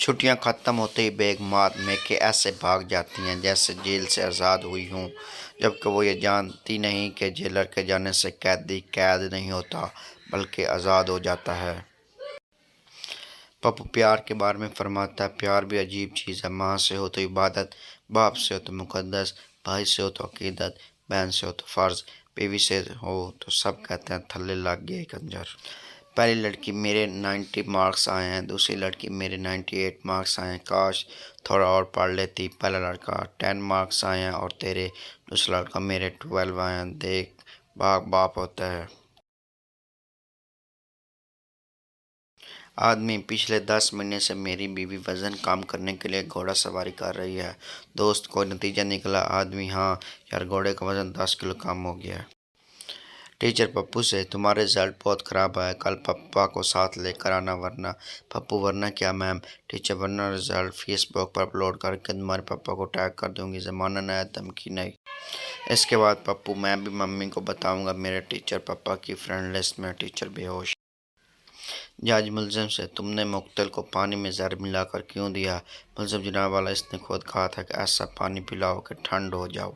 छुट्टियां खत्म होते ही बेगमात मैके ऐसे भाग जाती हैं जैसे जेल से आज़ाद हुई हूँ, जबकि वो ये जानती नहीं कि जेलर के जाने से कैदी कैद नहीं होता बल्कि आज़ाद हो जाता है। पप्पू प्यार के बारे में फरमाता है, प्यार भी अजीब चीज़ है। माँ से हो तो इबादत, बाप से हो तो मुकद्दस, भाई से हो तो अकीदत, बहन से हो तो फ़र्ज़, बीवी से हो तो सब कहते हैं थल्ले लग गए खंजर। पहली लड़की मेरे 90 मार्क्स आए हैं, दूसरी लड़की मेरे 98 मार्क्स आए हैं, काश थोड़ा और पढ़ लेती। पहला लड़का 10 मार्क्स आए हैं और तेरे, दूसरा लड़का मेरे 12 आए हैं। देख बाप बाप होता है। आदमी, पिछले 10 महीने से मेरी बीवी वज़न कम करने के लिए घोड़ा सवारी कर रही है। दोस्त, कोई नतीजा निकला? आदमी, हाँ यार, घोड़े का वज़न 10 किलो कम हो गया है। टीचर पप्पू से, तुम्हारे रिजल्ट बहुत ख़राब आए, कल पापा को साथ लेकर आना। वरना? पप्पू, वरना क्या मैम? टीचर, वरना रिजल्ट फेसबुक पर अपलोड करके तुम्हारे पापा को टैग कर दूंगी। ज़माना नया, धमकी नहीं। इसके बाद पप्पू, मैं भी मम्मी को बताऊंगा मेरे टीचर पापा की फ्रेंड लिस्ट में टीचर बेहोश। जज मुलजिम से, तुमने मुक्तल को पानी में जहर मिलाकर क्यों दिया? मुलजिम, जनाब वाला, इसने खुद कहा था कि ऐसा पानी पिलाओ कि ठंड हो जाओ।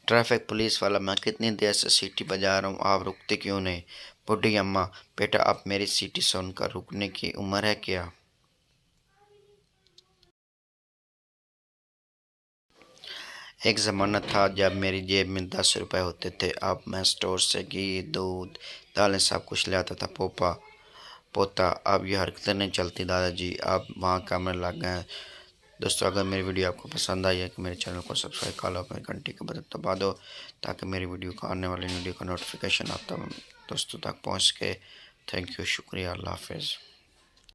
ट्रैफिक पुलिस वाला, मैं कितनी देर से सीटी बजा रहा हूँ, आप रुकते क्यों नहीं? बुढ़ी अम्मा, बेटा अब मेरी सीटी सुनकर रुकने की उम्र है क्या? एक ज़माना था जब मेरी जेब में 10 रुपए होते थे। अब मैं स्टोर से घी, दूध, दालें सब कुछ ले आता था। पोता, अब ये हरकतें नहीं चलती दादाजी, अब वहाँ कैमरे लग गए हैं। दोस्तों, अगर मेरी वीडियो आपको पसंद आई है कि मेरे चैनल को सब्सक्राइब कर लो, अपने घंटी के बटन दबा दो ताकि मेरी वीडियो का आने वाली वीडियो का नोटिफिकेशन आप तक दोस्तों तक पहुँच के। थैंक यू, शुक्रिया, अल्लाह हाफिज़।